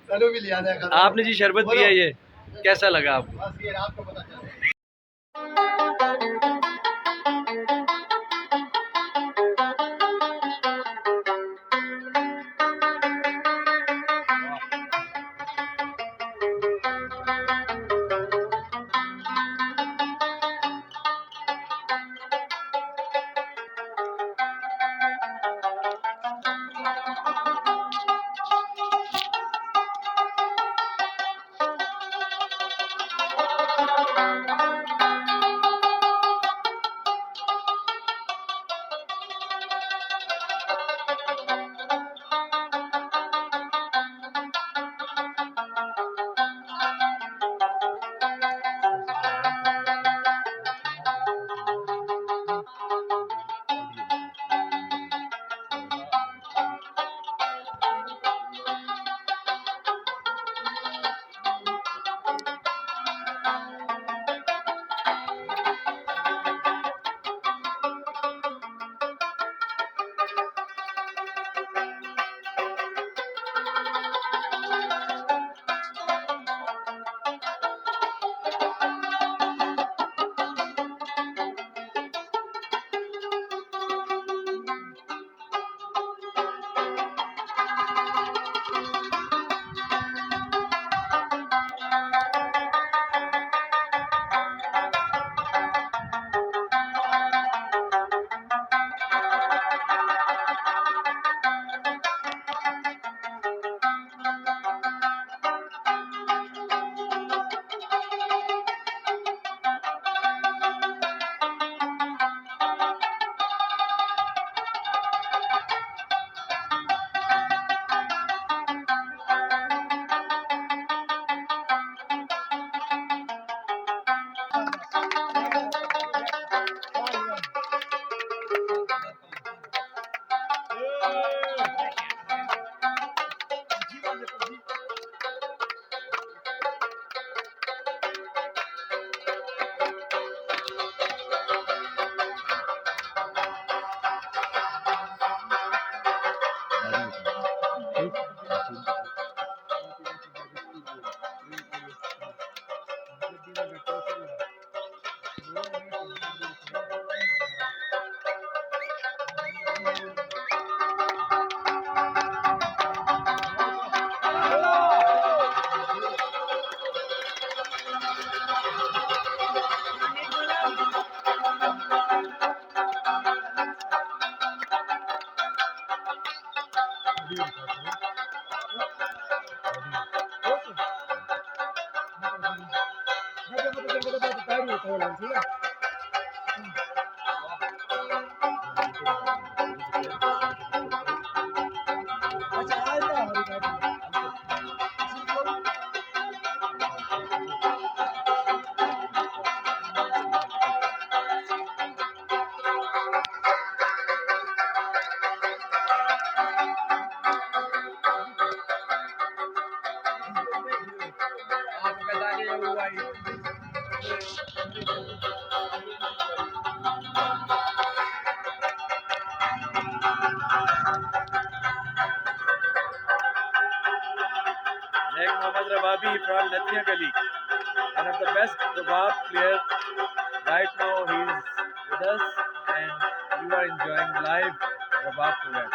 चलो भी लिया जाएगा। आपने जी शरबत पिया, ये कैसा लगा आपको? बस ये आपको पता चला। Mohammad Rababi from Nathia Gali, one of the best Rabab player. Right now he's with us and you are enjoying live Rabab program.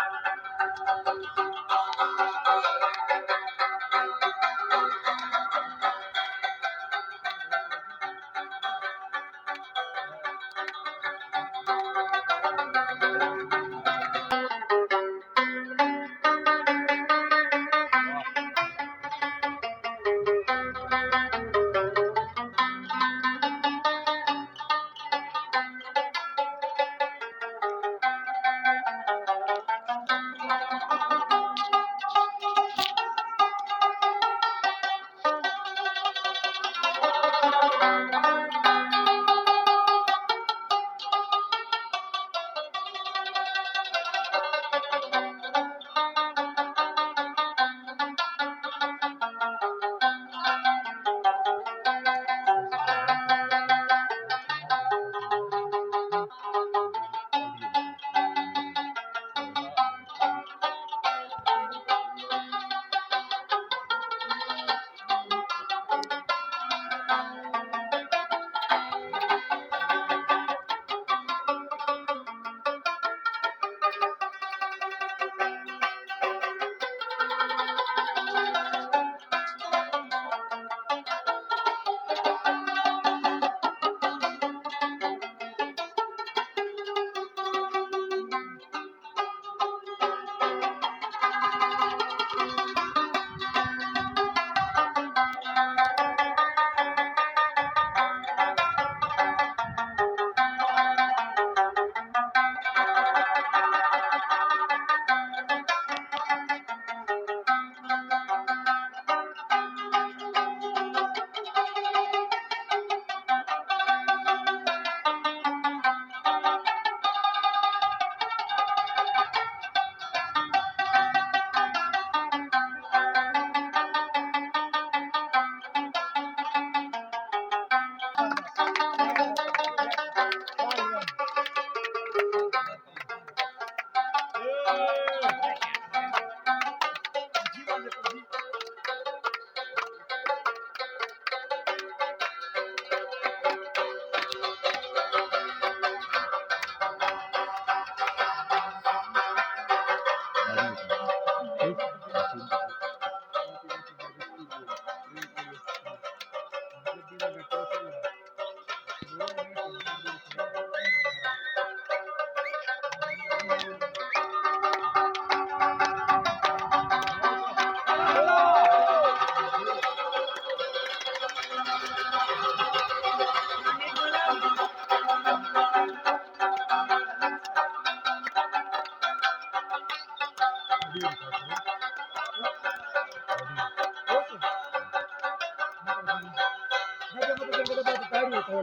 Sheikh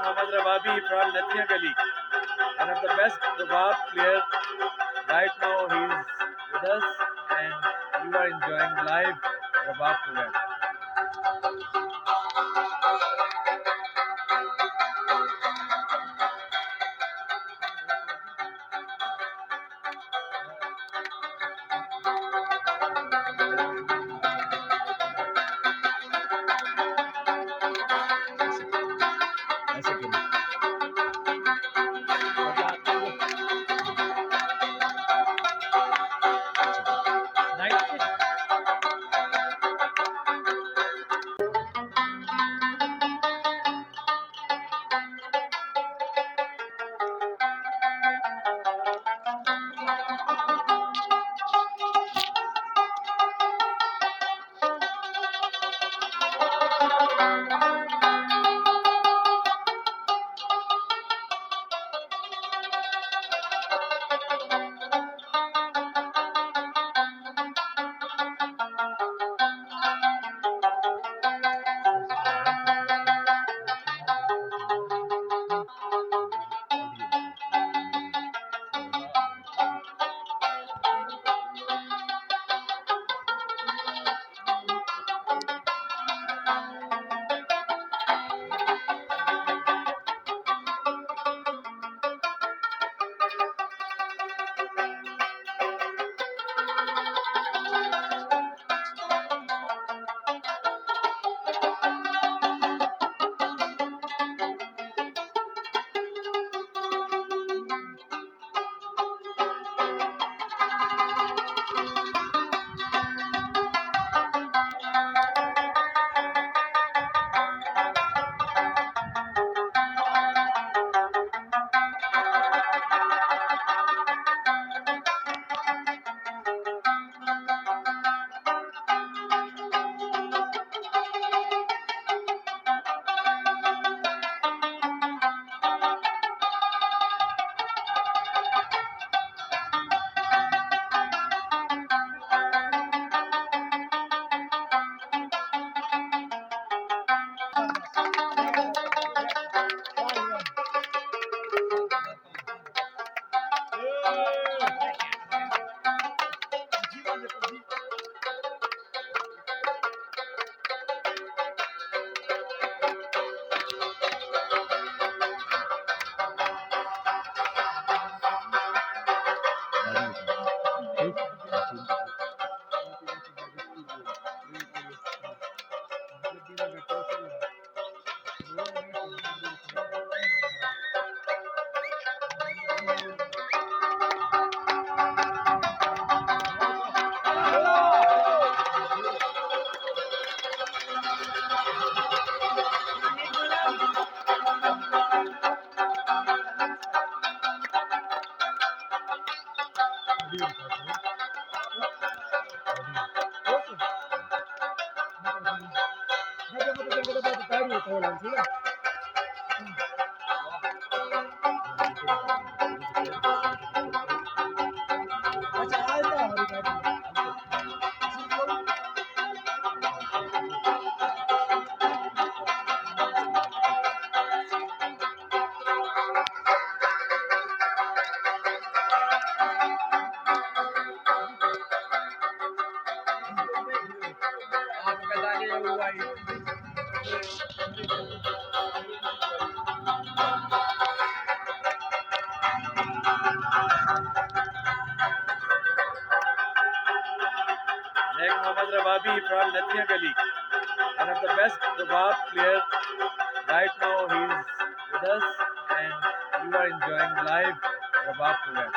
Mohammad Rababi from Nathia Gali, one of the best Rabab player. Right now he's with us and you are enjoying live Rabab program. Sheikh Mohammad Rababi from Nathia Gali, one of the best Rabab player. Right now he's with us and you are enjoying live Rabab program.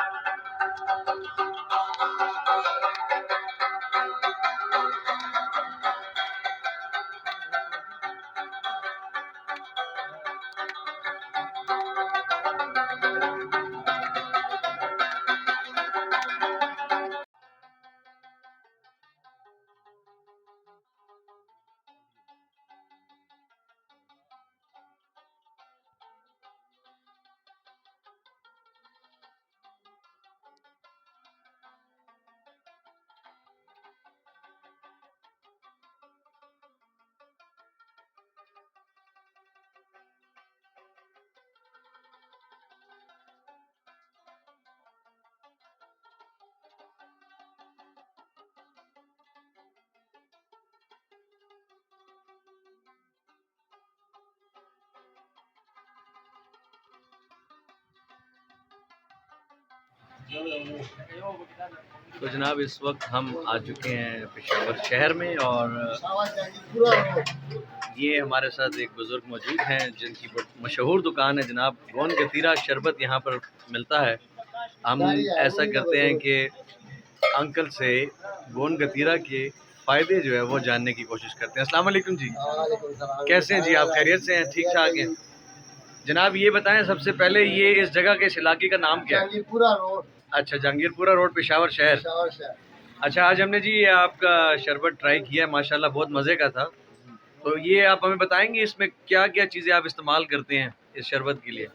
تو جناب اس وقت ہم آ چکے ہیں پشاور شہر میں، اور یہ ہمارے ساتھ ایک بزرگ موجود ہیں جن کی مشہور دکان ہے جناب گوند گتیرہ شربت یہاں پر ملتا ہے۔ ہم ایسا کرتے ہیں کہ انکل سے گوند گتیرہ کے فائدے جو ہے وہ جاننے کی کوشش کرتے ہیں۔ السلام علیکم جی، کیسے ہیں جی آپ؟ خیریت سے ہیں؟ ٹھیک ٹھاک ہیں جناب؟ یہ بتائیں سب سے پہلے یہ اس جگہ کے اس علاقے کا نام کیا ہے؟ اچھا، جہانگیر پورہ روڈ، پشاور شہر۔ اچھا، آج ہم نے جی یہ آپ کا شربت ٹرائی کیا ہے، ماشاءاللہ بہت مزے کا تھا۔ تو یہ آپ ہمیں بتائیں گے اس میں کیا کیا چیزیں آپ استعمال کرتے ہیں اس شربت کے لیے؟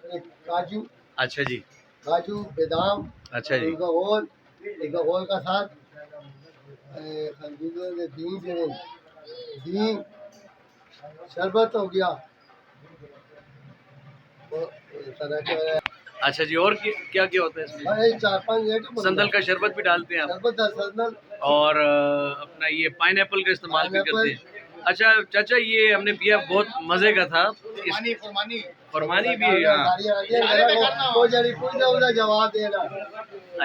کاجو، اچھا جی، کاجو، بادام، اچھا جی، گول کا ساتھ دین شربت ہو گیا۔ اچھا جی، اور کیا کیا ہوتا ہے اس میں؟ 4-5 سندل کا شربت بھی ڈالتے ہیں آپ؟ شربت سندل اور اپنا یہ پائن ایپل کا استعمال بھی کرتے ہیں؟ اچھا چاچا، یہ ہم نے پیا بہت مزے کا تھا۔ فرمانی بھی ہے جواب دینا۔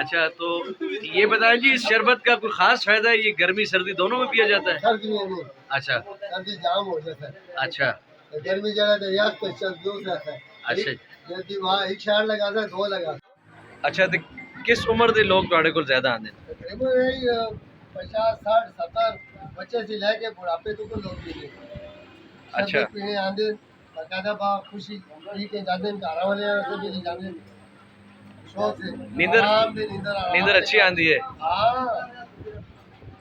اچھا، تو یہ بتائیں جی اس شربت کا کوئی خاص فائدہ ہے؟ یہ گرمی سردی دونوں میں پیا جاتا ہے؟ سردی میں اچھا سردی جام ہو جاتا ہے، اچھا گرمی جگہ تو یخ تو چل رہتا ہے۔ اچھا جلدی وہاں ایک شہر لگاتا ہے، 2 لگا۔ اچھا، تو کس عمر دے لوگ تواڈے کول زیادہ آندے؟ تقریباً یہی 50 60 70 بچے سے لے کے بڑھاپے تو لوگ بھی لے اچھا پینے آندے باقاعدہ با خوشی پی کے جاتے ہیں، گھر والے سے بھی جاتے ہیں شوق سے۔ نیندر اچھی آندی ہے؟ ہاں،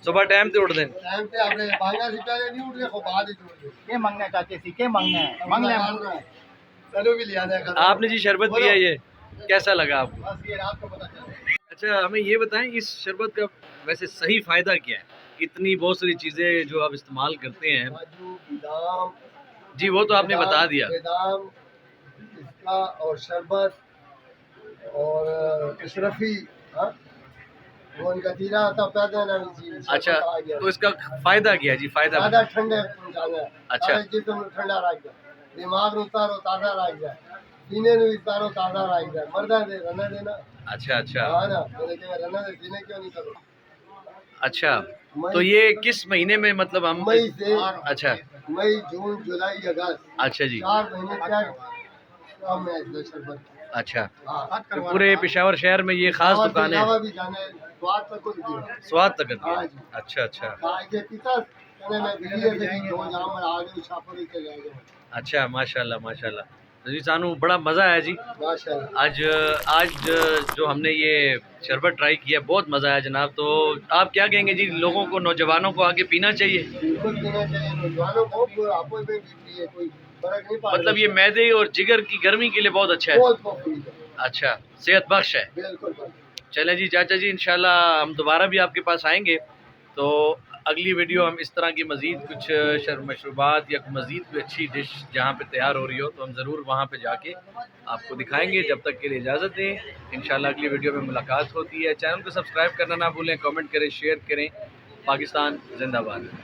صبح ٹائم تے اٹھ دیں؟ ٹائم پہ آپ نے بانگا سے پہلے نہیں اٹھ رہے، خود بعد ہی اٹھ رہے۔ کیا مانگنا ہے چاچے سی؟ کیا مانگنا ہے؟ مانگ لیں۔ چلو بھی لیا جائے گا۔ آپ نے جی شربت پیا، یہ کیسا لگا آپ کو؟ بس یہ رات کو پتہ چلے گا۔ اچھا، ہمیں یہ بتائیں اس شربت کا ویسے صحیح فائدہ کیا ہے؟ اتنی بہت ساری چیزیں جو آپ استعمال کرتے ہیں کاجو، بادام، جی وہ تو آپ نے بتا دیا۔ بادام اس کا، اور شربت، اور اشرفی، گوند گتیرہ آتا پیدا نا چیز۔ اچھا، تو اس کا فائدہ کیا ہے جی؟ فائدہ زیادہ ٹھنڈے پہنچانا ہے، اچھا جسم نو ٹھنڈا رکھ جائے، دماغ نو تارو تازہ رکھ جائے، سینے نو تارو تازہ رکھ جائے۔ مردہ دے رنا دینا، اچھا اچھا ہاں نا، میرے کہ رنا دے سینے کیوں نہیں کرو۔ اچھا، تو یہ کس مہینے میں مطلب ہم؟ مئی سے، اچھا مئی، جون، جولائی، اگست، اچھا جی، 4 مہینے تک کام ہے اس شربت۔ اچھا، ہاں، پورے پشاور شہر میں یہ خاص دکان ہے؟ بھی جانا ہے، سواد تک کو بھی۔ سواد تک ہے؟ ہاں جی۔ اچھا اچھا آگے پیتا کہنے میں بجلی ہے کہ دو جام میں آگے چھاپر ہی چلے گئے۔ اچھا، ماشاءاللہ ماشاءاللہ جی، سانو بڑا مزہ آیا جی ماشاءاللہ۔ آج جو ہم نے یہ شربت ٹرائی کیا بہت مزہ آیا جناب۔ تو آپ کیا کہیں گے جی لوگوں کو، نوجوانوں کو آگے پینا چاہیے؟ بالکل پینا چاہیے، نوجوانوں کو آپ میں بھی پیے، کوئی فرق نہیں پڑتا۔ مطلب یہ معدے اور جگر کی گرمی کے لیے بہت اچھا ہے؟ بہت مفید ہے، اچھا، صحت بخش ہے۔ بالکل۔ چلیں جی چاچا جی، انشاءاللہ ہم دوبارہ بھی آپ کے پاس آئیں گے، تو اگلی ویڈیو ہم اس طرح کی مزید کچھ مشروبات یا مزید کوئی اچھی ڈش جہاں پہ تیار ہو رہی ہو تو ہم ضرور وہاں پہ جا کے آپ کو دکھائیں گے۔ جب تک کے لیے اجازت دیں، انشاءاللہ اگلی ویڈیو میں ملاقات ہوتی ہے۔ چینل کو سبسکرائب کرنا نہ بھولیں، کمنٹ کریں، شیئر کریں۔ پاکستان زندہ باد۔